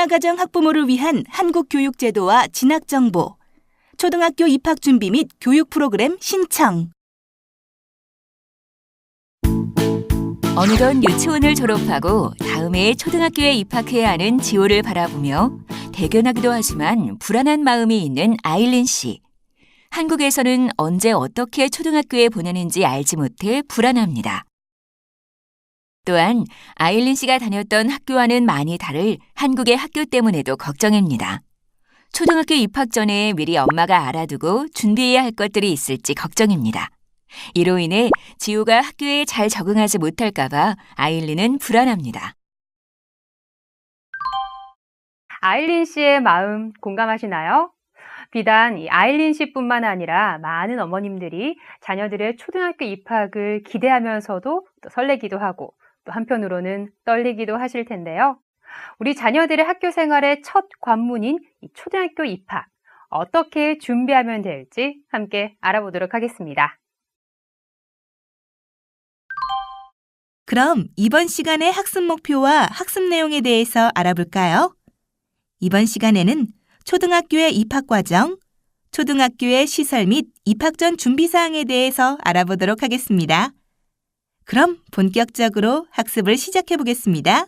하나가정 학부모를 위한 한국 교육 제도와 진학 정보, 초등학교 입학 준비 및 교육 프로그램 신청. 어느덧 유치원을 졸업하고 다음 해에 초등학교에 입학해야 하는 지호를 바라보며 대견하기도 하지만 불안한 마음이 있는 아일린 씨. 한국에서는 언제 어떻게 초등학교에 보내는지 알지 못해 불안합니다. 또한 아일린 씨가 다녔던 학교와는 많이 다를 한국의 학교 때문에도 걱정입니다. 초등학교 입학 전에 미리 엄마가 알아두고 준비해야 할 것들이 있을지 걱정입니다. 이로 인해 지호가 학교에 잘 적응하지 못할까 봐 아일린은 불안합니다. 아일린 씨의 마음 공감하시나요? 비단 이 아일린 씨뿐만 아니라 많은 어머님들이 자녀들의 초등학교 입학을 기대하면서도 또 설레기도 하고 또 한편으로는 떨리기도 하실 텐데요. 우리 자녀들의 학교 생활의 첫 관문인 이 초등학교 입학, 어떻게 준비하면 될지 함께 알아보도록 하겠습니다. 그럼 이번 시간의 학습 목표와 학습 내용에 대해서 알아볼까요? 이번 시간에는 초등학교의 입학 과정, 초등학교의 시설 및 입학 전 준비 사항에 대해서 알아보도록 하겠습니다. 그럼 본격적으로 학습을 시작해 보겠습니다.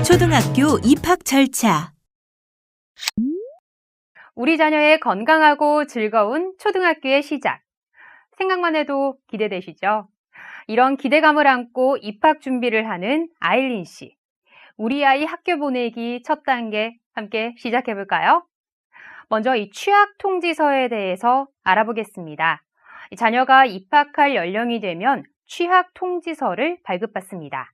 초등학교 입학 절차. 우리 자녀의 건강하고 즐거운 초등학교의 시작. 생각만 해도 기대되시죠? 이런 기대감을 안고 입학 준비를 하는 아일린 씨. 우리 아이 학교 보내기 첫 단계 함께 시작해 볼까요? 먼저 이 취학 통지서에 대해서 알아보겠습니다. 자녀가 입학할 연령이 되면 취학 통지서를 발급받습니다.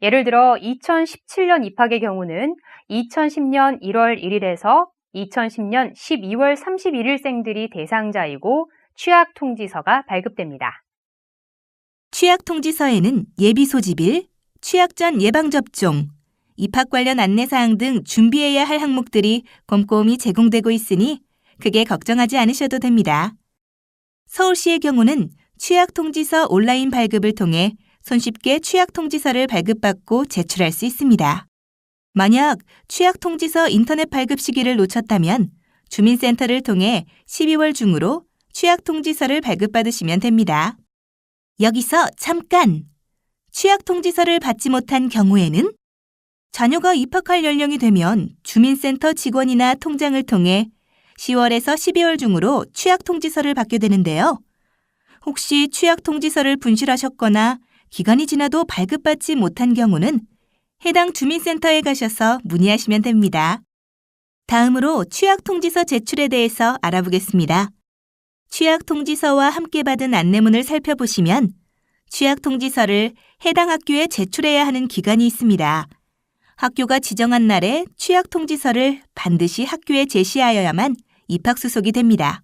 예를 들어 2017년 입학의 경우는 2010년 1월 1일에서 2010년 12월 31일생들이 대상자이고 취학 통지서가 발급됩니다. 취학 통지서에는 예비 소집일, 취학 전 예방접종, 입학 관련 안내사항 등 준비해야 할 항목들이 꼼꼼히 제공되고 있으니 크게 걱정하지 않으셔도 됩니다. 서울시의 경우는 취학 통지서 온라인 발급을 통해 손쉽게 취학 통지서를 발급받고 제출할 수 있습니다. 만약 취학 통지서 인터넷 발급 시기를 놓쳤다면 주민센터를 통해 12월 중으로 취학 통지서를 발급받으시면 됩니다. 여기서 잠깐! 취학 통지서를 받지 못한 경우에는 자녀가 입학할 연령이 되면 주민센터 직원이나 통장을 통해 10월에서 12월 중으로 취학 통지서를 받게 되는데요. 혹시 취학 통지서를 분실하셨거나 기간이 지나도 발급받지 못한 경우는 해당 주민센터에 가셔서 문의하시면 됩니다. 다음으로 취학 통지서 제출에 대해서 알아보겠습니다. 취학 통지서와 함께 받은 안내문을 살펴보시면 취학 통지서를 해당 학교에 제출해야 하는 기간이 있습니다. 학교가 지정한 날에 취학 통지서를 반드시 학교에 제시하여야만 입학 수속이 됩니다.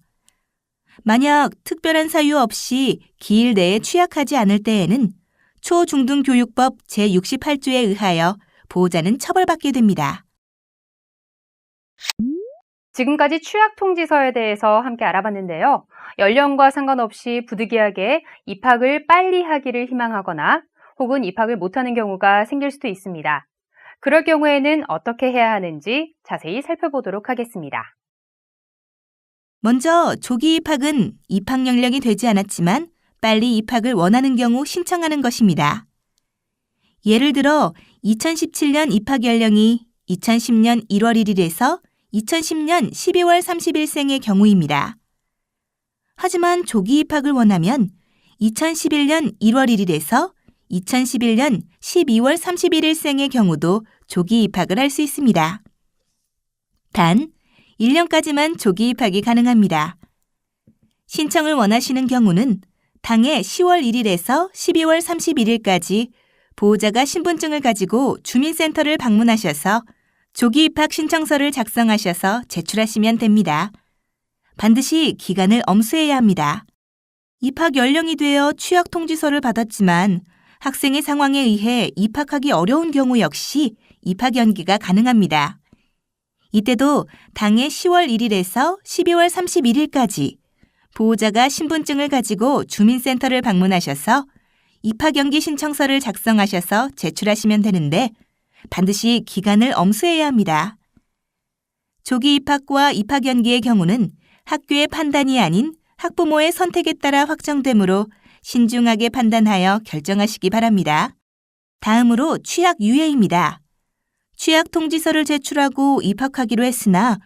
만약 특별한 사유 없이 기일 내에 취학하지 않을 때에는 초중등교육법 제68조에 의하여 보호자는 처벌받게 됩니다. 지금까지 취학 통지서에 대해서 함께 알아봤는데요. 연령과 상관없이 부득이하게 입학을 빨리 하기를 희망하거나 혹은 입학을 못하는 경우가 생길 수도 있습니다. 그럴 경우에는 어떻게 해야 하는지 자세히 살펴보도록 하겠습니다. 먼저 조기 입학은 입학 연령이 되지 않았지만 빨리 입학을 원하는 경우 신청하는 것입니다. 예를 들어 2017년 입학 연령이 2010년 1월 1일에서 2010년 12월 30일생의 경우입니다. 하지만 조기 입학을 원하면 2011년 1월 1일에서 2011년 12월 31일생의 경우도 조기 입학을 할 수 있습니다. 단, 1년까지만 조기 입학이 가능합니다. 신청을 원하시는 경우는 당해 10월 1일에서 12월 31일까지 보호자가 신분증을 가지고 주민센터를 방문하셔서 조기 입학 신청서를 작성하셔서 제출하시면 됩니다. 반드시 기간을 엄수해야 합니다. 입학 연령이 되어 취학 통지서를 받았지만 학생의 상황에 의해 입학하기 어려운 경우 역시 입학 연기가 가능합니다. 이때도 당해 10월 1일에서 12월 31일까지 보호자가 신분증을 가지고 주민센터를 방문하셔서 입학 연기 신청서를 작성하셔서 제출하시면 되는데 반드시 기간을 엄수해야 합니다. 조기 입학과 입학 연기의 경우는 학교의 판단이 아닌 학부모의 선택에 따라 확정되므로 신중하게 판단하여 결정하시기 바랍니다. 다음으로 취학 유예입니다. 취학 통지서를 제출하고 입학하기로 했으나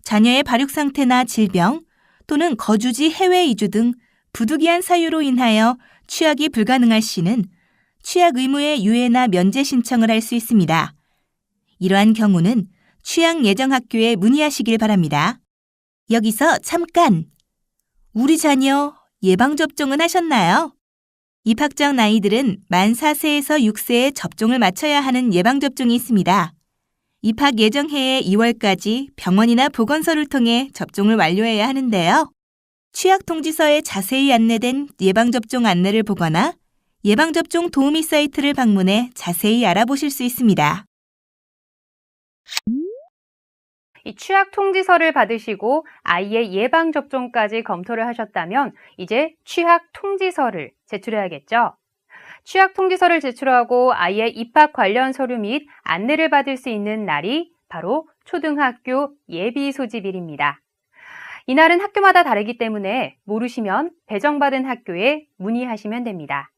자녀의 발육 상태나 질병 또는 거주지 해외 이주 등 부득이한 사유로 인하여 취학이 불가능할 시는 취학 의무의 유예나 면제 신청을 할 수 있습니다. 이러한 경우는 취학 예정 학교에 문의하시길 바랍니다. 여기서 잠깐! 우리 자녀 예방접종은 하셨나요? 입학 전 아이들은 만 4세에서 6세에 접종을 마쳐야 하는 예방접종이 있습니다. 입학 예정 해의 2월까지 병원이나 보건소를 통해 접종을 완료해야 하는데요. 취약 통지서에 자세히 안내된 예방접종 안내를 보거나 예방접종 도우미 사이트를 방문해 자세히 알아보실 수 있습니다. 이 취약 통지서를 받으시고 아이의 예방 접종까지 검토를 하셨다면 이제 취약 통지서를 제출해야겠죠. 취약 통지서를 제출하고 아이의 입학 관련 서류 및 안내를 받을 수 있는 날이 바로 초등학교 예비 소집일입니다. 이날은 학교마다 다르기 때문에 모르시면 배정받은 학교에 문의하시면 됩니다.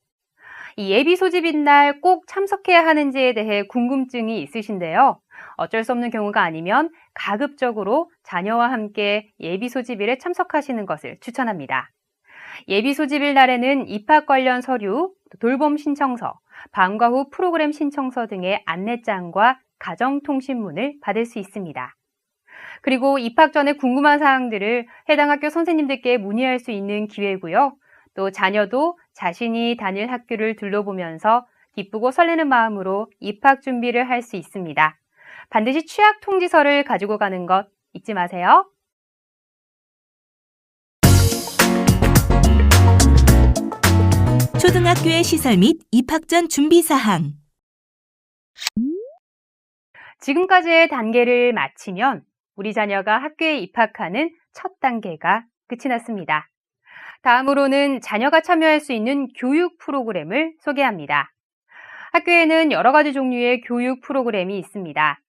이 예비 소집인 날 꼭 참석해야 하는지에 대해 궁금증이 있으신데요. 어쩔 수 없는 경우가 아니면 가급적으로 자녀와 함께 예비 소집일에 참석하시는 것을 추천합니다. 예비 소집일 날에는 입학 관련 서류, 돌봄 신청서, 방과 후 프로그램 신청서 등의 안내장과 가정통신문을 받을 수 있습니다. 그리고 입학 전에 궁금한 사항들을 해당 학교 선생님들께 문의할 수 있는 기회고요. 또 자녀도 자신이 다닐 학교를 둘러보면서 기쁘고 설레는 마음으로 입학 준비를 할 수 있습니다. 반드시 취약 통지서를 가지고 가는 것 잊지 마세요. 초등학교의 시설 및 입학 전 준비 사항. 지금까지의 단계를 마치면 우리 자녀가 학교에 입학하는 첫 단계가 끝이 났습니다. 다음으로는 자녀가 참여할 수 있는 교육 프로그램을 소개합니다. 학교에는 여러 가지 종류의 교육 프로그램이 있습니다.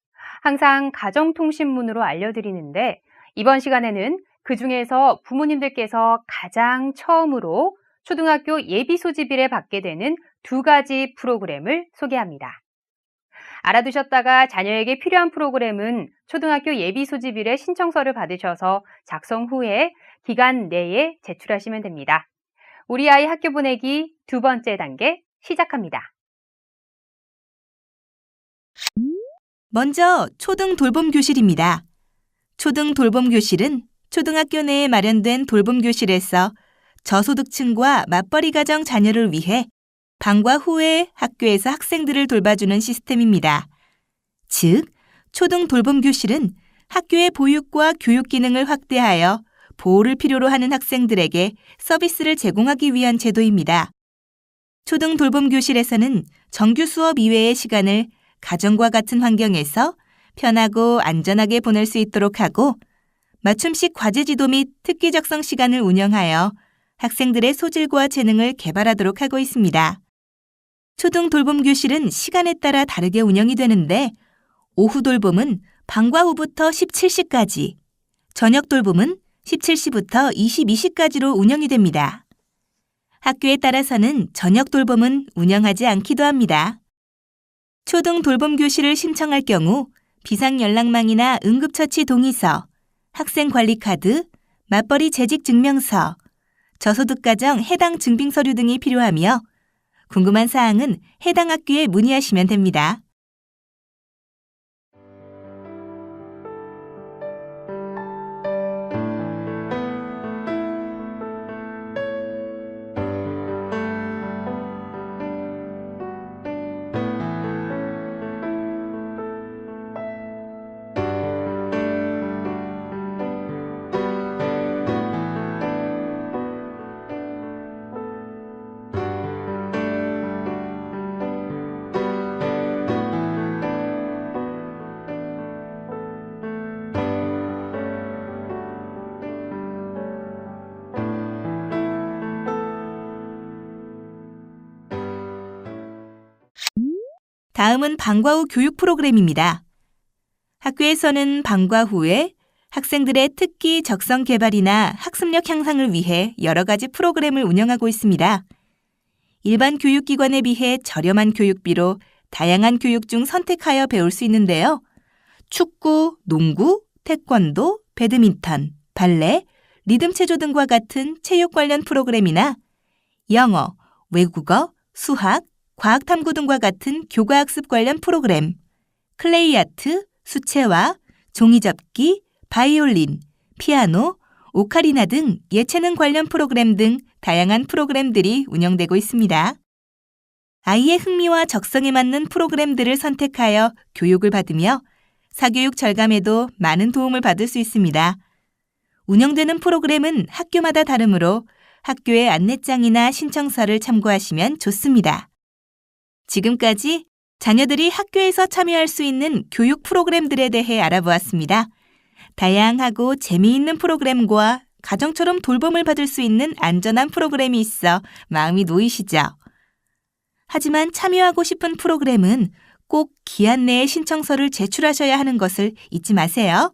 항상 가정통신문으로 알려드리는데 이번 시간에는 그 중에서 부모님들께서 가장 처음으로 초등학교 예비 소집일에 받게 되는 두 가지 프로그램을 소개합니다. 알아두셨다가 자녀에게 필요한 프로그램은 초등학교 예비 소집일에 신청서를 받으셔서 작성 후에 기간 내에 제출하시면 됩니다. 우리 아이 학교 보내기 두 번째 단계 시작합니다. 먼저 초등 돌봄 교실입니다. 초등 돌봄 교실은 초등학교 내에 마련된 돌봄 교실에서 저소득층과 맞벌이 가정 자녀를 위해 방과 후에 학교에서 학생들을 돌봐주는 시스템입니다. 즉, 초등 돌봄 교실은 학교의 보육과 교육 기능을 확대하여 보호를 필요로 하는 학생들에게 서비스를 제공하기 위한 제도입니다. 초등 돌봄 교실에서는 정규 수업 이외의 시간을 가정과 같은 환경에서 편하고 안전하게 보낼 수 있도록 하고 맞춤식 과제 지도 및 특기 작성 시간을 운영하여 학생들의 소질과 재능을 개발하도록 하고 있습니다. 초등 돌봄 교실은 시간에 따라 다르게 운영이 되는데 오후 돌봄은 방과 후부터 17시까지, 저녁 돌봄은 17시부터 22시까지로 운영이 됩니다. 학교에 따라서는 저녁 돌봄은 운영하지 않기도 합니다. 초등 돌봄 교실을 신청할 경우 비상연락망이나 응급처치 동의서, 학생관리카드, 맞벌이 재직증명서, 저소득가정 해당 증빙서류 등이 필요하며 궁금한 사항은 해당 학교에 문의하시면 됩니다. 다음은 방과 후 교육 프로그램입니다. 학교에서는 방과 후에 학생들의 특기 적성 개발이나 학습력 향상을 위해 여러 가지 프로그램을 운영하고 있습니다. 일반 교육기관에 비해 저렴한 교육비로 다양한 교육 중 선택하여 배울 수 있는데요. 축구, 농구, 태권도, 배드민턴, 발레, 리듬체조 등과 같은 체육 관련 프로그램이나 영어, 외국어, 수학, 과학탐구 등과 같은 교과학습 관련 프로그램, 클레이 아트, 수채화, 종이접기, 바이올린, 피아노, 오카리나 등 예체능 관련 프로그램 등 다양한 프로그램들이 운영되고 있습니다. 아이의 흥미와 적성에 맞는 프로그램들을 선택하여 교육을 받으며 사교육 절감에도 많은 도움을 받을 수 있습니다. 운영되는 프로그램은 학교마다 다르므로 학교의 안내장이나 신청서를 참고하시면 좋습니다. 지금까지 자녀들이 학교에서 참여할 수 있는 교육 프로그램들에 대해 알아보았습니다. 다양하고 재미있는 프로그램과 가정처럼 돌봄을 받을 수 있는 안전한 프로그램이 있어 마음이 놓이시죠? 하지만 참여하고 싶은 프로그램은 꼭 기한 내에 신청서를 제출하셔야 하는 것을 잊지 마세요.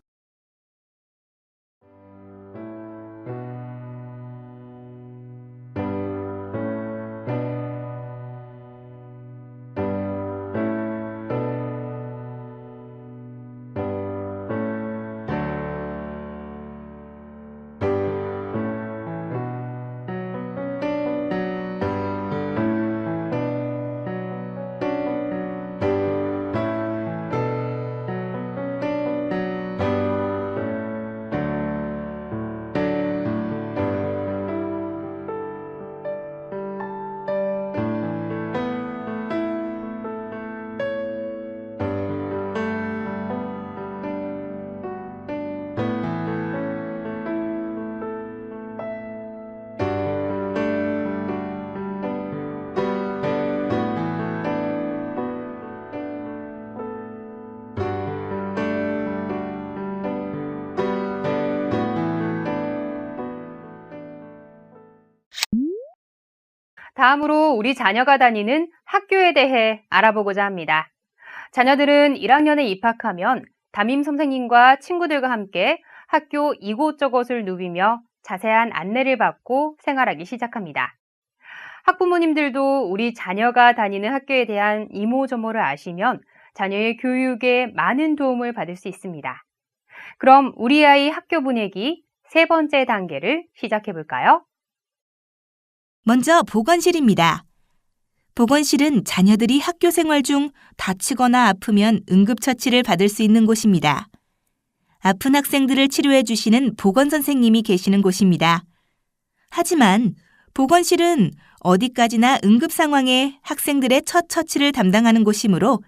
다음으로 우리 자녀가 다니는 학교에 대해 알아보고자 합니다. 자녀들은 1학년에 입학하면 담임 선생님과 친구들과 함께 학교 이곳저곳을 누비며 자세한 안내를 받고 생활하기 시작합니다. 학부모님들도 우리 자녀가 다니는 학교에 대한 이모저모를 아시면 자녀의 교육에 많은 도움을 받을 수 있습니다. 그럼 우리 아이 학교 보내기 세 번째 단계를 시작해 볼까요? 먼저 보건실입니다. 보건실은 자녀들이 학교 생활 중 다치거나 아프면 응급처치를 받을 수 있는 곳입니다. 아픈 학생들을 치료해 주시는 보건선생님이 계시는 곳입니다. 하지만 보건실은 어디까지나 응급 상황에 학생들의 첫 처치를 담당하는 곳이므로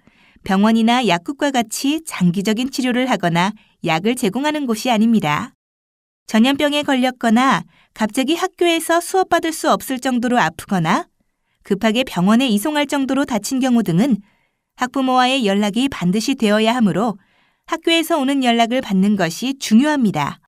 병원이나 약국과 같이 장기적인 치료를 하거나 약을 제공하는 곳이 아닙니다. 전염병에 걸렸거나 갑자기 학교에서 수업받을 수 없을 정도로 아프거나 급하게 병원에 이송할 정도로 다친 경우 등은 학부모와의 연락이 반드시 되어야 하므로 학교에서 오는 연락을 받는 것이 중요합니다.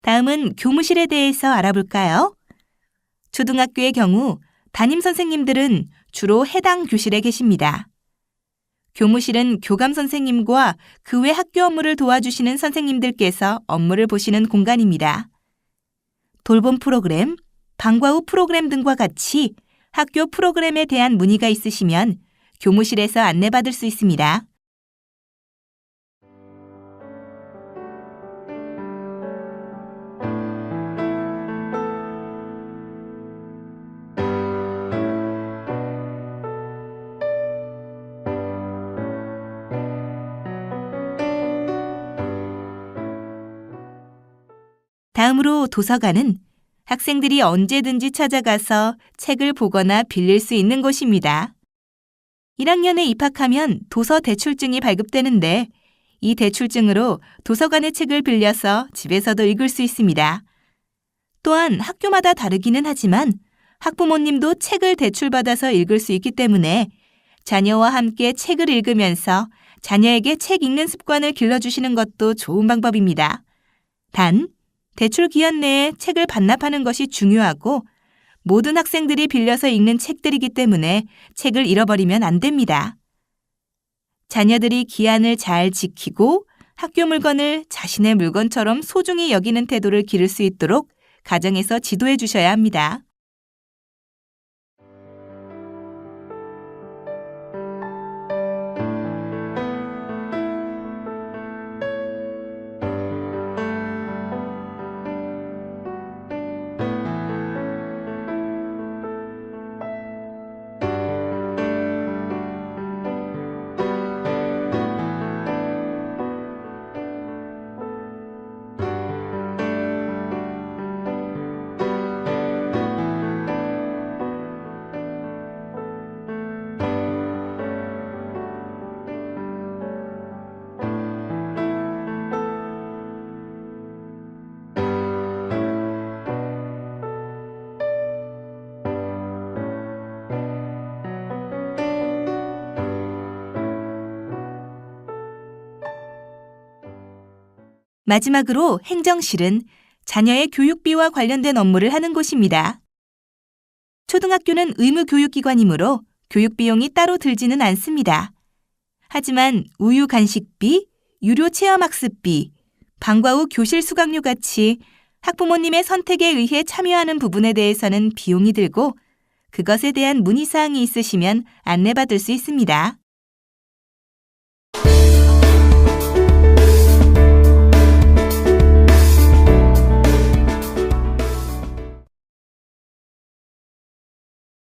다음은 교무실에 대해서 알아볼까요? 초등학교의 경우 담임 선생님들은 주로 해당 교실에 계십니다. 교무실은 교감 선생님과 그 외 학교 업무를 도와주시는 선생님들께서 업무를 보시는 공간입니다. 돌봄 프로그램, 방과 후 프로그램 등과 같이 학교 프로그램에 대한 문의가 있으시면 교무실에서 안내받을 수 있습니다. 다음으로 도서관은 학생들이 언제든지 찾아가서 책을 보거나 빌릴 수 있는 곳입니다. 1학년에 입학하면 도서 대출증이 발급되는데 이 대출증으로 도서관의 책을 빌려서 집에서도 읽을 수 있습니다. 또한 학교마다 다르기는 하지만 학부모님도 책을 대출받아서 읽을 수 있기 때문에 자녀와 함께 책을 읽으면서 자녀에게 책 읽는 습관을 길러주시는 것도 좋은 방법입니다. 단, 대출 기간 내에 책을 반납하는 것이 중요하고 모든 학생들이 빌려서 읽는 책들이기 때문에 책을 잃어버리면 안 됩니다. 자녀들이 기한을 잘 지키고 학교 물건을 자신의 물건처럼 소중히 여기는 태도를 기를 수 있도록 가정에서 지도해 주셔야 합니다. 마지막으로 행정실은 자녀의 교육비와 관련된 업무를 하는 곳입니다. 초등학교는 의무교육기관이므로 교육비용이 따로 들지는 않습니다. 하지만 우유 간식비, 유료 체험학습비, 방과 후 교실 수강료 같이 학부모님의 선택에 의해 참여하는 부분에 대해서는 비용이 들고 그것에 대한 문의사항이 있으시면 안내받을 수 있습니다.